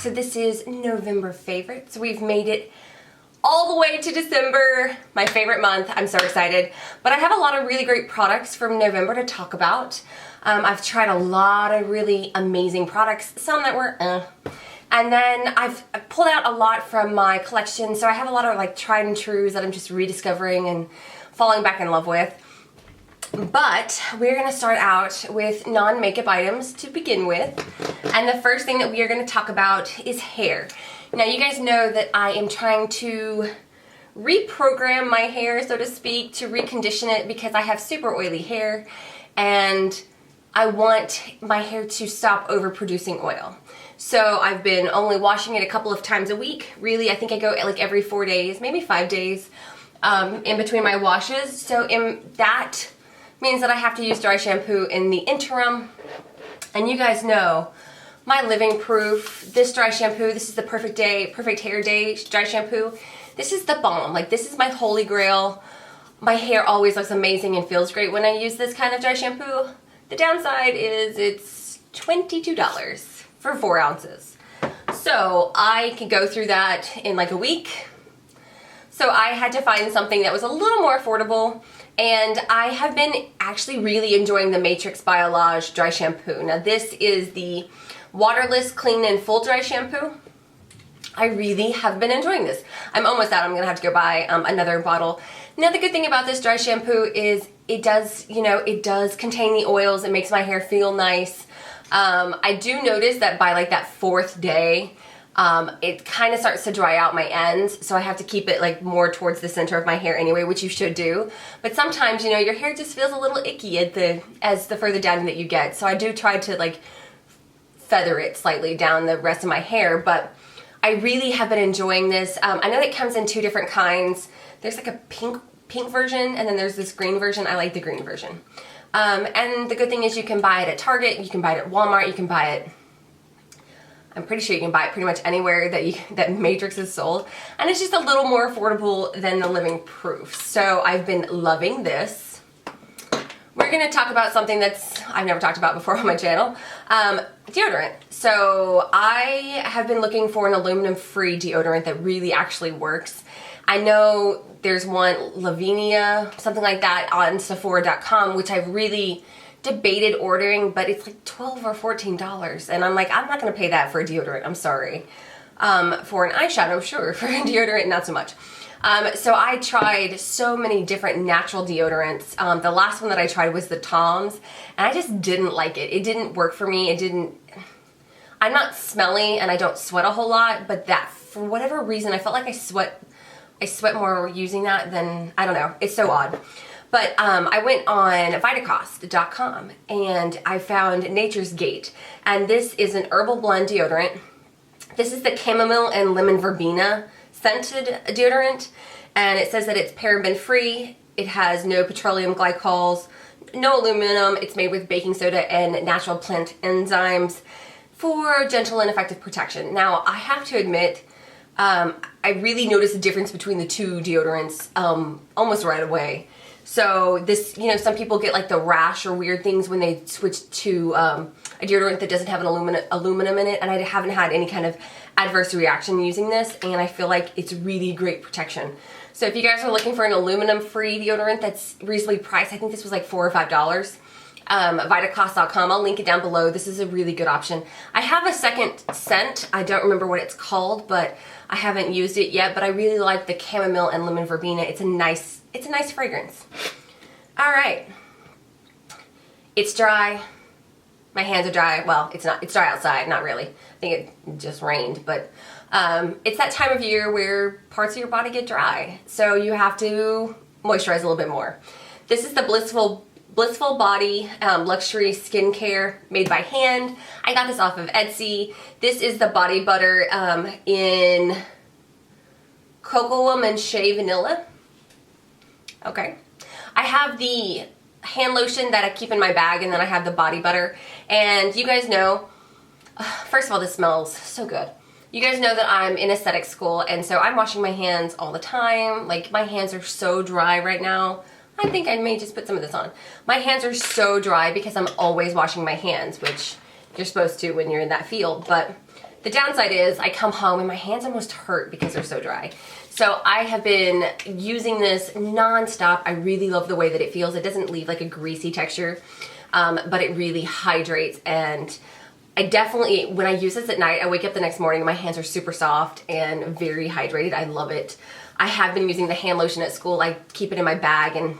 So this is November favorites. We've made it all the way to December, my favorite month. I'm so excited. But I have a lot of really great products from November to talk about. I've tried a lot of really amazing products, some that were And then I've pulled out a lot from my collection, so I have a lot of like tried and trues that I'm just rediscovering and falling back in love with. But we're going to start out with non-makeup items to begin with. And the first thing that we are going to talk about is hair. Now you guys know that I am trying to reprogram my hair, so to speak, to recondition it because I have super oily hair and I want my hair to stop overproducing oil. So I've been only washing it a couple of times a week. Really, I think I go like every 4 days, maybe 5 days in between my washes. So that means that I have to use dry shampoo in the interim. And you guys know my living proof, this dry shampoo, this is the perfect hair day dry shampoo. This is the Balm. Like, this is my holy grail. My hair always looks amazing and feels great when I use this kind of dry shampoo. The downside is it's $22 for 4 ounces. So I can go through that in like a week. So I had to find something that was a little more affordable, and I have been actually really enjoying the Matrix Biolage dry shampoo. Now this is the Waterless Clean and Full Dry Shampoo. I really have been enjoying this. I'm almost out. I'm gonna have to go buy another bottle. Now the good thing about this dry shampoo is it does, it does contain the oils. It makes my hair feel nice. I do notice that by like that 4th day, it kind of starts to dry out my ends, so I have to keep it like more towards the center of my hair anyway, which you should do. But sometimes, your hair just feels a little icky as the further down that you get. So I do try to like feather it slightly down the rest of my hair, but I really have been enjoying this. I know it comes in 2 different kinds. There's like a pink version, and then there's this green version. I like the green version. And the good thing is you can buy it at Target, you can buy it at Walmart, you can buy it, I'm pretty sure you can buy it pretty much anywhere that Matrix is sold. And it's just a little more affordable than the Living Proof. So I've been loving this. We're going to talk about something I've never talked about before on my channel. Deodorant. So I have been looking for an aluminum-free deodorant that really actually works. I know there's one, Lavinia, something like that, on Sephora.com, which I've really debated ordering, but it's like $12 or $14, and I'm like, I'm not going to pay that for a deodorant. I'm sorry. For an eyeshadow, sure. For a deodorant, not so much. So I tried so many different natural deodorants. The last one that I tried was the Tom's, and I just didn't like it. It didn't work for me. I'm not smelly, and I don't sweat a whole lot, but for whatever reason, I felt like I sweat more using that than, I don't know. It's so odd. But I went on Vitacost.com and I found Nature's Gate, and this is an herbal blend deodorant. This is the Chamomile and Lemon Verbena scented deodorant, and it says that it's paraben free. It has no petroleum glycols, no aluminum. It's made with baking soda and natural plant enzymes for gentle and effective protection. Now I have to admit, I really noticed the difference between the 2 deodorants almost right away. So this, some people get like the rash or weird things when they switch to a deodorant that doesn't have an aluminum in it, and I haven't had any kind of adverse reaction using this, and I feel like it's really great protection. So if you guys are looking for an aluminum-free deodorant that's reasonably priced, I think this was like $4 or $5. Vitacost.com, I'll link it down below. This is a really good option. I have a second scent. I don't remember what it's called, but I haven't used it yet, but I really like the Chamomile and Lemon Verbena. It's a nice fragrance. All right. It's dry. My hands are dry. Well, it's not. It's dry outside. Not really. I think it just rained, but it's that time of year where parts of your body get dry, so you have to moisturize a little bit more. This is the Blissful Body Luxury Skincare made by hand. I got this off of Etsy. This is the body butter in Cocoa and Shea Vanilla. Okay. I have the hand lotion that I keep in my bag, and then I have the body butter. And you guys know, first of all, this smells so good. You guys know that I'm in aesthetic school, and so I'm washing my hands all the time. Like, my hands are so dry right now. I think I may just put some of this on. My hands are so dry because I'm always washing my hands, which you're supposed to when you're in that field. But The downside is I come home and my hands almost hurt because they're so dry. So I have been using this non-stop. I really love the way that it feels. It doesn't leave like a greasy texture, but it really hydrates. And I definitely, when I use this at night, I wake up the next morning, my hands are super soft and very hydrated. I love it. I have been using the hand lotion at school. I keep it in my bag and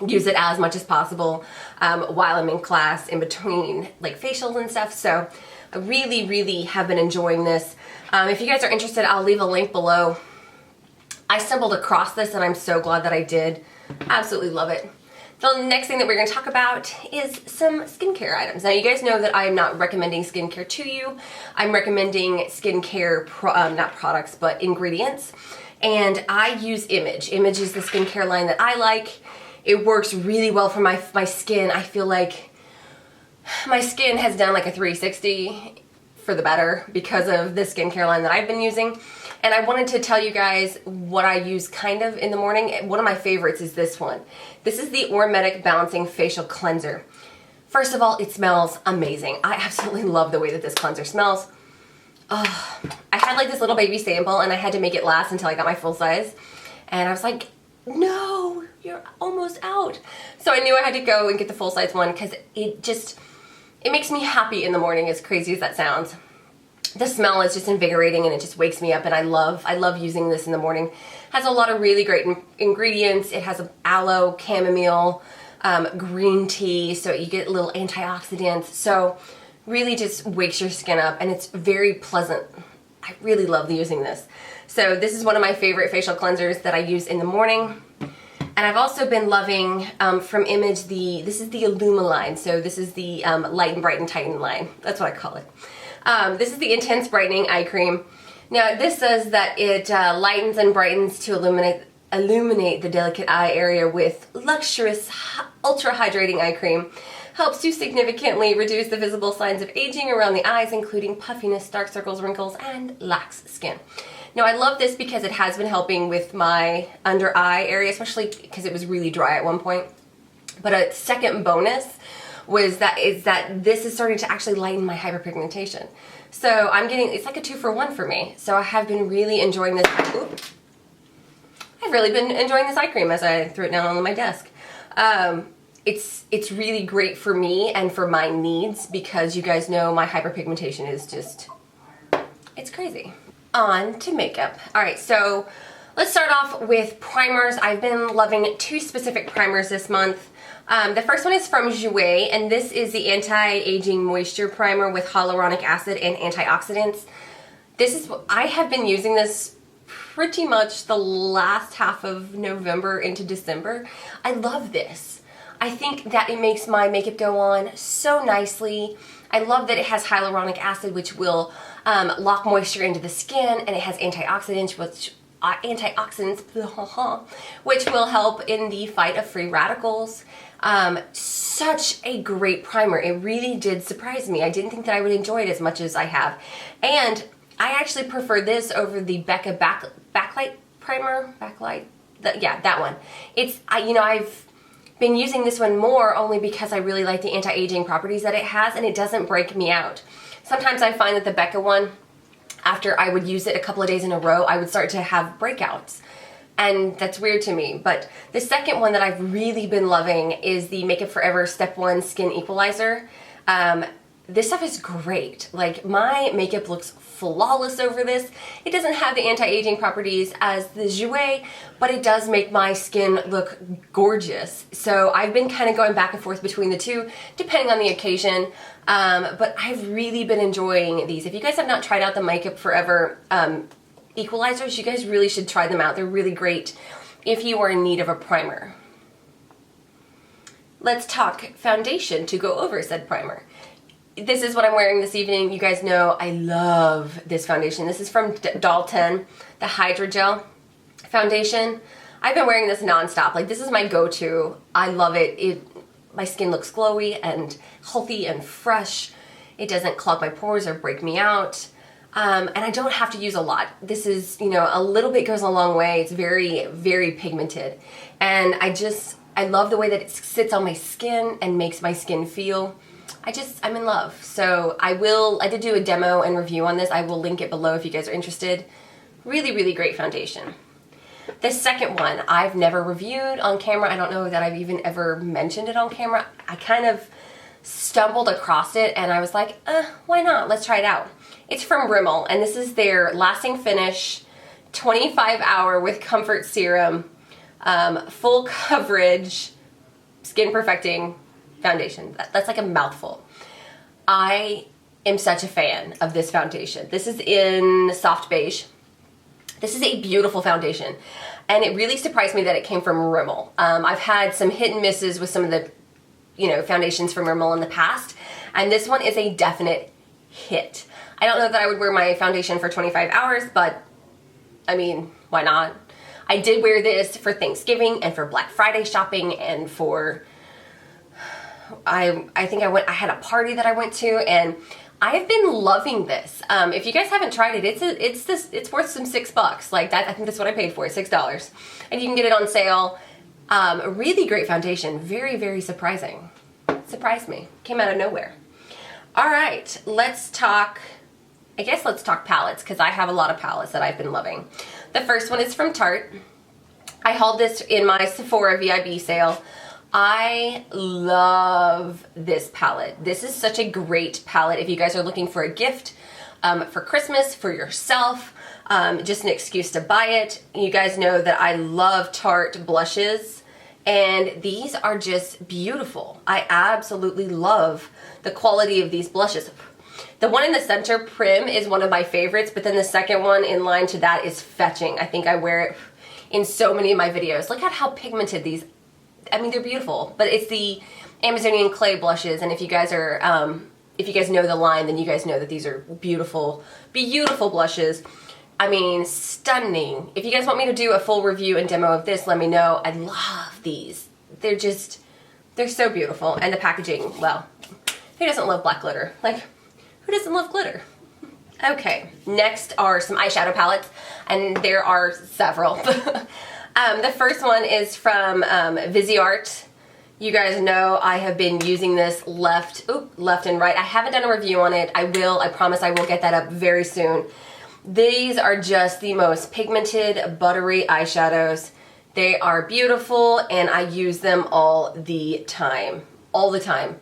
use it as much as possible while I'm in class, in between like facials and stuff. So I really, really have been enjoying this. If you guys are interested, I'll leave a link below. I stumbled across this and I'm so glad that I did. Absolutely love it. The next thing that we're going to talk about is some skincare items. Now you guys know that I am not recommending skincare to you. I'm recommending skincare, not products, but ingredients. And I use Image. Image is the skincare line that I like. It works really well for my skin. I feel like my skin has done like a 360 for the better because of the skincare line that I've been using. And I wanted to tell you guys what I use kind of in the morning. One of my favorites is this one. This is the Ormedic Balancing Facial Cleanser. First of all, it smells amazing. I absolutely love the way that this cleanser smells. Oh, I had like this little baby sample and I had to make it last until I got my full size. And I was like, no, you're almost out. So I knew I had to go and get the full size one because it makes me happy in the morning, as crazy as that sounds. The smell is just invigorating and it just wakes me up, and I love using this in the morning. It has a lot of really great ingredients. It has aloe, chamomile, green tea, so you get little antioxidants. So really just wakes your skin up, and it's very pleasant. I really love using this. So this is one of my favorite facial cleansers that I use in the morning. And I've also been loving from Image this is the Iluma line. So this is the Light and Brighten Tighten line. That's what I call it. This is the Intense Brightening Eye Cream. Now this says that it lightens and brightens to illuminate the delicate eye area with luxurious ultra hydrating eye cream. Helps to significantly reduce the visible signs of aging around the eyes, including puffiness, dark circles, wrinkles, and lax skin. Now I love this because it has been helping with my under eye area, especially because it was really dry at one point. But a second bonus is that this is starting to actually lighten my hyperpigmentation. So I'm getting, it's like a 2-for-1 for me. So I have been really enjoying this. I've really been enjoying this eye cream as I threw it down on my desk. It's really great for me and for my needs because you guys know my hyperpigmentation is just, it's crazy. On to makeup. Alright, so let's start off with primers. I've been loving 2 specific primers this month. The first one is from Jouer, and this is the Anti-Aging Moisture Primer with hyaluronic acid and antioxidants. I have been using this pretty much the last half of November into December. I love this. I think that it makes my makeup go on so nicely. I love that it has hyaluronic acid, which will lock moisture into the skin, and it has antioxidants, which will help in the fight of free radicals. Such a great primer. It really did surprise me. I didn't think that I would enjoy it as much as I have. And I actually prefer this over the Becca Backlight Primer. Yeah, that one. I've been using this one more only because I really like the anti-aging properties that it has, and it doesn't break me out. Sometimes I find that the Becca one, after I would use it a couple of days in a row, I would start to have breakouts. And that's weird to me. But the second one that I've really been loving is the Makeup Forever Step 1 Skin Equalizer. This stuff is great. Like, my makeup looks flawless over this. It doesn't have the anti-aging properties as the Jouer, but it does make my skin look gorgeous. So I've been kind of going back and forth between the two, depending on the occasion. But I've really been enjoying these. If you guys have not tried out the Makeup Forever Equalizers, you guys really should try them out. They're really great if you are in need of a primer. Let's talk foundation to go over said primer. This is what I'm wearing this evening. You guys know I love this foundation. This is from Doll 10, the Hydra Gel foundation. I've been wearing this nonstop. Like, this is my go-to. I love it. My skin looks glowy and healthy and fresh. It doesn't clog my pores or break me out. And I don't have to use a lot. This is, a little bit goes a long way. It's very, very pigmented. And I love the way that it sits on my skin and makes my skin feel I'm in love. So I did do a demo and review on this. I will link it below if you guys are interested. Really, really great foundation. The second one, I've never reviewed on camera. I don't know that I've even ever mentioned it on camera. I kind of stumbled across it and I was like, why not? Let's try it out. It's from Rimmel, and this is their Lasting Finish 25-hour with Comfort Serum, full coverage, skin perfecting foundation. That's like a mouthful. I am such a fan of this foundation. This is in Soft Beige. This is a beautiful foundation, and it really surprised me that it came from Rimmel. I've had some hit and misses with some of the, foundations from Rimmel in the past, and this one is a definite hit. I don't know that I would wear my foundation for 25 hours, but I mean, why not? I did wear this for Thanksgiving and for Black Friday shopping, and for I had a party that I went to, and I have been loving this. If you guys haven't tried it, it's worth some $6. Like that, I think that's what I paid for it, $6. And you can get it on sale. A really great foundation. Very, very surprising. Surprised me. Came out of nowhere. All right, let's talk palettes, because I have a lot of palettes that I've been loving. The first one is from Tarte. I hauled this in my Sephora VIB sale. I love this palette. This is such a great palette if you guys are looking for a gift for Christmas, for yourself, just an excuse to buy it. You guys know that I love Tarte blushes, and these are just beautiful. I absolutely love the quality of these blushes. The one in the center, Creme, is one of my favorites, but then the second one in line to that is Fetching. I think I wear it in so many of my videos. Look at how pigmented these, I mean, they're beautiful, but it's the Amazonian clay blushes, and if you guys know the line, then you guys know that these are beautiful, beautiful blushes. I mean, stunning. If you guys want me to do a full review and demo of this, let me know. I love these. They're so beautiful, and the packaging, well, who doesn't love black glitter? Like, who doesn't love glitter? Okay, next are some eyeshadow palettes, and there are several. The first one is from Viseart. You guys know I have been using this left and right. I haven't done a review on it. I promise I will get that up very soon. These are just the most pigmented, buttery eyeshadows. They are beautiful, and I use them all the time. All the time.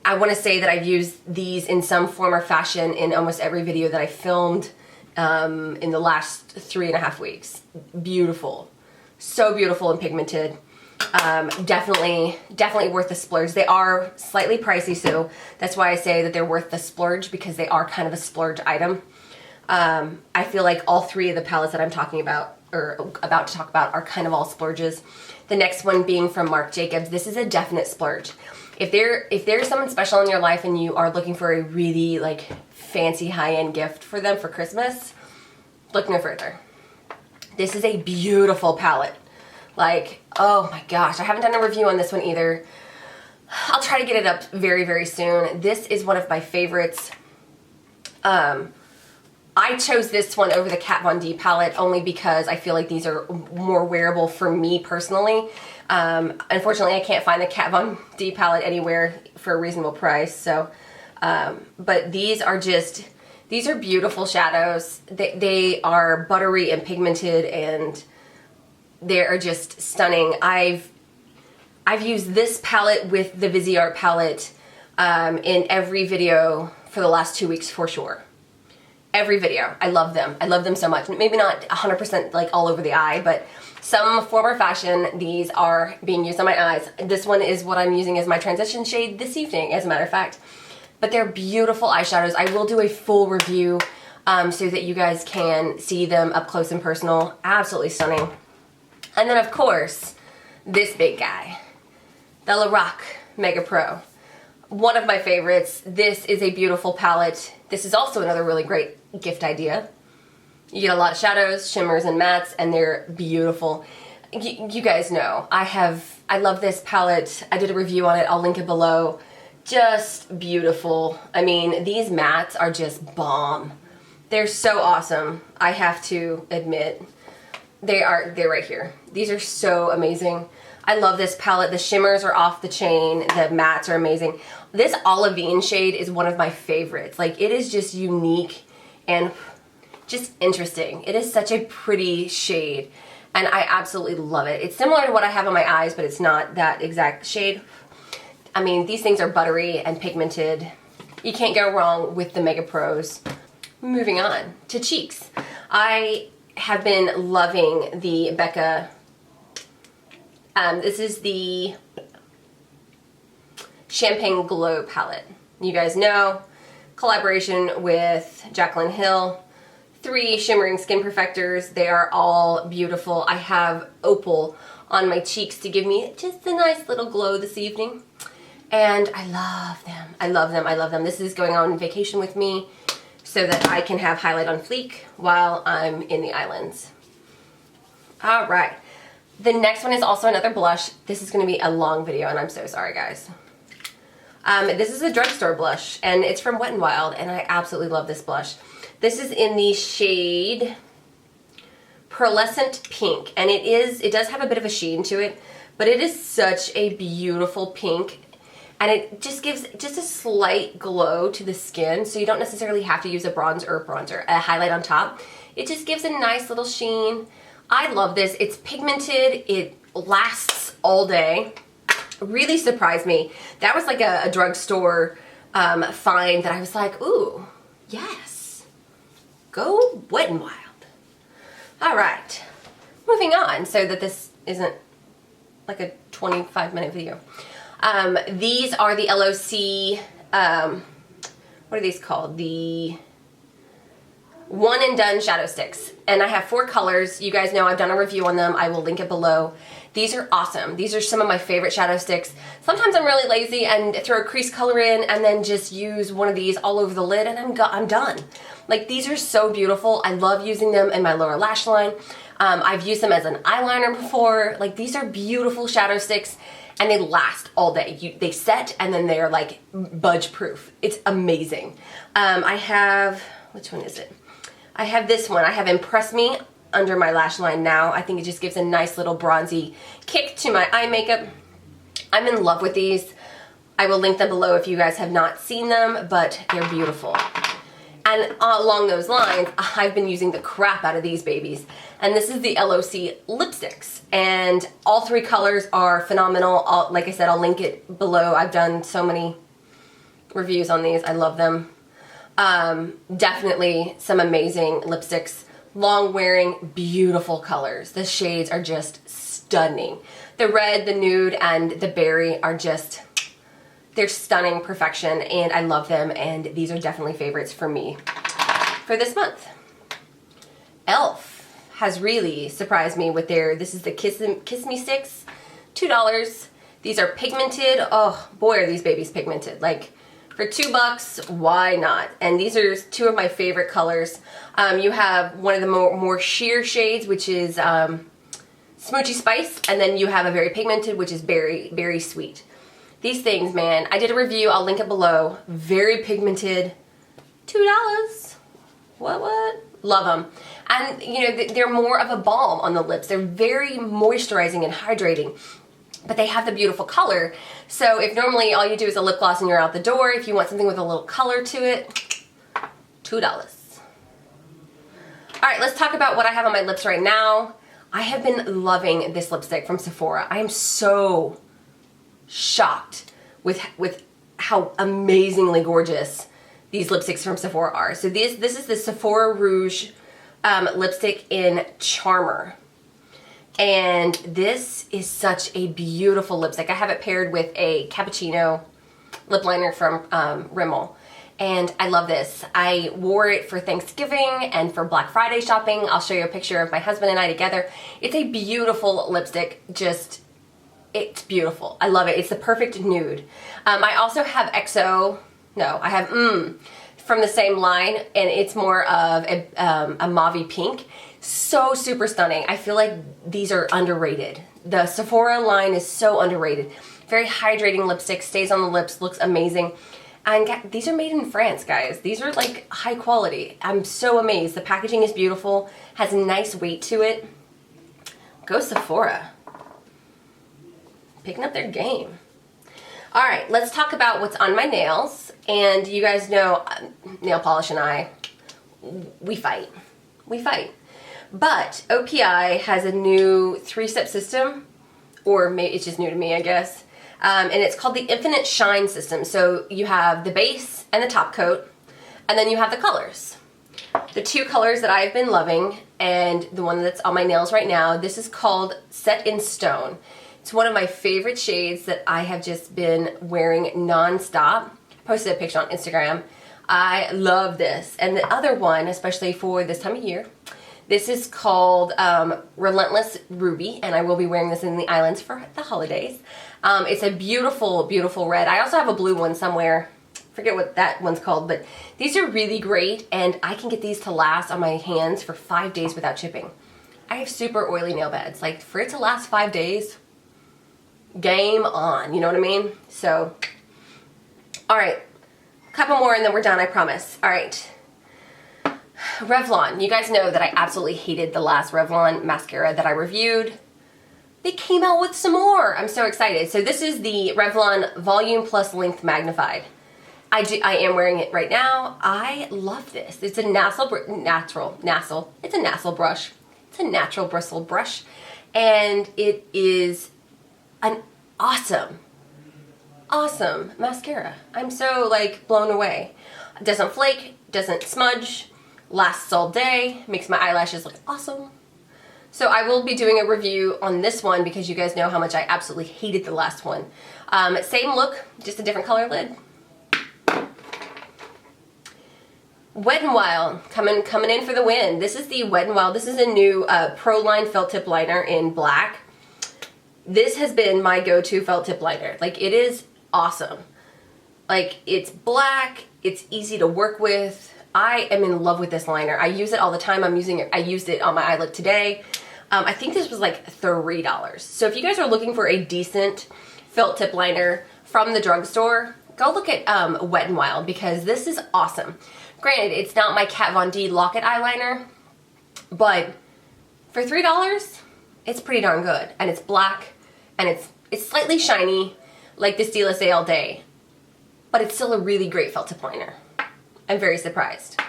I want to say that I've used these in some form or fashion in almost every video that I filmed in the last 3.5 weeks. Beautiful. So beautiful and pigmented. Definitely worth the splurge. They are slightly pricey, so that's why I say that they're worth the splurge, because they are kind of a splurge item. I feel like all three of the palettes that I'm talking about, or about to talk about, are kind of all splurges. The next one being from Marc Jacobs. This is a definite splurge. If there's someone special in your life and you are looking for a really like fancy high-end gift for them for Christmas, look no further. This is a beautiful palette. Like, oh my gosh, I haven't done a review on this one either. I'll try to get it up very, very soon. This is one of my favorites. I chose this one over the Kat Von D palette only because I feel like these are more wearable for me personally. Unfortunately, I can't find the Kat Von D palette anywhere for a reasonable price. So, but these are beautiful shadows. They are buttery and pigmented, and they are just stunning. I've used this palette with the Viseart palette in every video for the last 2 weeks for sure. Every video. I love them. I love them so much. Maybe not 100% like all over the eye, but some form or fashion, these are being used on my eyes. This one is what I'm using as my transition shade this evening, as a matter of fact. But they're beautiful eyeshadows. I will do a full review so that you guys can see them up close and personal. Absolutely stunning. And then, of course, this big guy, the Lorac Mega Pro. One of my favorites. This is a beautiful palette. This is also another really great gift idea. You get a lot of shadows, shimmers, and mattes, and they're beautiful. You guys know, I love this palette. I did a review on it. I'll link it below. Just beautiful. I mean, these mattes are just bomb. They're so awesome. I have to admit, they're right here. These are so amazing. I love this palette. The shimmers are off the chain. The mattes are amazing. This olivine shade is one of my favorites. Like, it is just unique and just interesting. It is such a pretty shade, and I absolutely love it. It's similar to what I have on my eyes, but it's not that exact shade. I mean, these things are buttery and pigmented. You can't go wrong with the Mega Pros. Moving on to cheeks. I have been loving the Becca. This is the Champagne Glow palette. You guys know, collaboration with Jaclyn Hill. 3 shimmering skin perfectors. They are all beautiful. I have opal on my cheeks to give me just a nice little glow this evening. And I love them. I love them. I love them. This is going on vacation with me so that I can have highlight on fleek while I'm in the islands. All right. The next one is also another blush. This is going to be a long video, and I'm so sorry, guys. This is a drugstore blush, and it's from Wet n Wild, and I absolutely love this blush. This is in the shade Pearlescent Pink, and it does have a bit of a sheen to it, but it is such a beautiful pink, and it just gives just a slight glow to the skin, so you don't necessarily have to use a bronzer, a highlight on top. It just gives a nice little sheen. I love this. It's pigmented. It lasts all day. Really surprised me. That was like a drugstore find that I was like, ooh, yes. Go Wet n Wild. All right. Moving on so that this isn't like a 25-minute video. These are the LOC, what are these called? The One and Done Shadow Sticks. And I have 4 colors. You guys know I've done a review on them. I will link it below. These are awesome. These are some of my favorite shadow sticks. Sometimes I'm really lazy and throw a crease color in and then just use one of these all over the lid and I'm done. Like, these are so beautiful. I love using them in my lower lash line. I've used them as an eyeliner before. Like, these are beautiful shadow sticks and they last all day. They set and then they're like budge proof. It's amazing. I have, which one is it? I have this one. I have Impress Me under my lash line now. I think it just gives a nice little bronzy kick to my eye makeup. I'm in love with these. I will link them below if you guys have not seen them, but they're beautiful. And along those lines, I've been using the crap out of these babies. And this is the LOC lipsticks. And all 3 colors are phenomenal. Like I said, I'll link it below. I've done so many reviews on these. I love them. Definitely some amazing lipsticks. Long wearing, beautiful colors. The shades are just stunning. The red, the nude, and the berry are just, they're stunning perfection, and I love them, and these are definitely favorites for me for this month. e.l.f. has really surprised me with their, this is the Kiss Me Sticks, $2. These are pigmented. Oh boy, are these babies pigmented. Like, for $2, why not? And these are 2 of my favorite colors. You have one of the more sheer shades, which is Smoochy Spice, and then you have a very pigmented, which is Berry Sweet. These things, man, I did a review. I'll link it below. Very pigmented, $2. What? Love them. And, you know, they're more of a balm on the lips. They're very moisturizing and hydrating. But they have the beautiful color. So if normally all you do is a lip gloss and you're out the door, if you want something with a little color to it, $2. All right, let's talk about what I have on my lips right now. I have been loving this lipstick from Sephora. I am so shocked with how amazingly gorgeous these lipsticks from Sephora are. So this is the Sephora Rouge lipstick in Charmer. And this is such a beautiful lipstick. I have it paired with a cappuccino lip liner from Rimmel. And I love this. I wore it for Thanksgiving and for Black Friday shopping. I'll show you a picture of my husband and I together. It's a beautiful lipstick. Just, it's beautiful. I love it. It's the perfect nude. I also have I have from the same line, and it's more of a mauve pink. So super stunning. I feel like these are underrated. The Sephora line is so underrated. Very hydrating lipstick, stays on the lips, looks amazing. And these are made in France, guys. These are like high quality. I'm so amazed. The packaging is beautiful, has a nice weight to it. Go Sephora. picking up their game. All right, let's talk about what's on my nails. And you guys know, nail polish and I, we fight. We fight. But OPI has a new 3-step system, or maybe it's just new to me, I guess. And it's called the Infinite Shine System. So you have the base and the top coat, and then you have the colors. The 2 colors that I've been loving, and the one that's on my nails right now, this is called Set in Stone. It's one of my favorite shades that I have just been wearing non-stop. I posted a picture on Instagram. I love this. And the other one, especially for this time of year, this is called Relentless Ruby, and I will be wearing this in the islands for the holidays. It's a beautiful, beautiful red. I also have a blue one somewhere. Forget what that one's called, but these are really great, and I can get these to last on my hands for 5 days without chipping. I have super oily nail beds. Like, for it to last 5 days, game on, you know what I mean? So, all right, a couple more and then we're done, I promise. All right. Revlon. You guys know that I absolutely hated the last Revlon mascara that I reviewed. They came out with some more. I'm so excited. So this is the Revlon Volume Plus Length Magnified. I am wearing it right now. I love this. It's a natural brush. It's a natural bristle brush. And it is an awesome mascara. I'm so like blown away. It doesn't flake, doesn't smudge, lasts all day, makes my eyelashes look awesome. So I will be doing a review on this one because you guys know how much I absolutely hated the last one. Same look, just a different color lid. Wet n Wild coming in for the win. This is the Wet n Wild. This is a new Proline felt tip liner in black. This has been my go-to felt tip liner. Like, it is awesome. Like, it's black, it's easy to work with. I am in love with this liner. I use it all the time. I used it on my eyelid today. I think this was like $3. So if you guys are looking for a decent felt tip liner from the drugstore, go look at Wet n Wild because this is awesome. Granted, it's not my Kat Von D Locket eyeliner, but for $3, it's pretty darn good. And it's black, and it's slightly shiny, like the Stila Say All Day, but it's still a really great felt tip liner. I'm very surprised.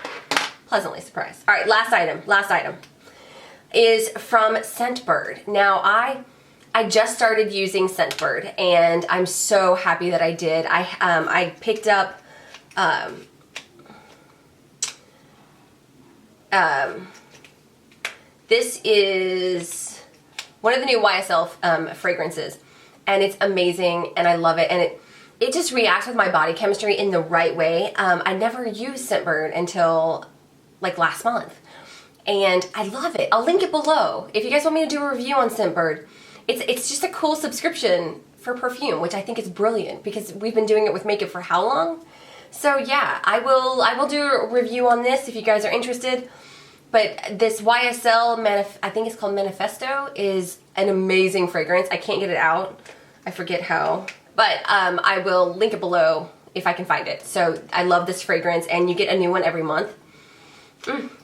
Pleasantly surprised. All right, last item is from Scentbird. Now, I just started using Scentbird, and I'm so happy that I did. I picked up this is one of the new YSL fragrances, and it's amazing, and I love it, and it just reacts with my body chemistry in the right way. I never used Scentbird until like last month, and I love it. I'll link it below if you guys want me to do a review on Scentbird. It's just a cool subscription for perfume, which I think is brilliant because we've been doing it with makeup for how long? So yeah, I will do a review on this if you guys are interested. But this YSL, I think it's called Manifesto, is an amazing fragrance. I can't get it out. I forget how. But I will link it below if I can find it. So I love this fragrance, and you get a new one every month.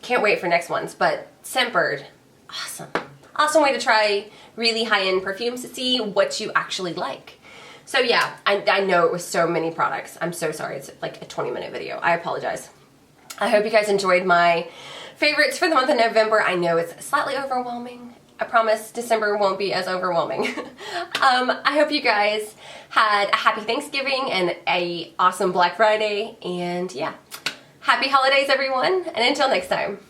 Can't wait for next ones. But Scentbird, awesome. Awesome way to try really high-end perfumes to see what you actually like. So yeah, I know it was so many products. I'm so sorry. It's like a 20-minute video. I apologize. I hope you guys enjoyed my favorites for the month of November. I know it's slightly overwhelming. I promise December won't be as overwhelming. I hope you guys had a happy Thanksgiving and a awesome Black Friday. And yeah, happy holidays, everyone. And until next time.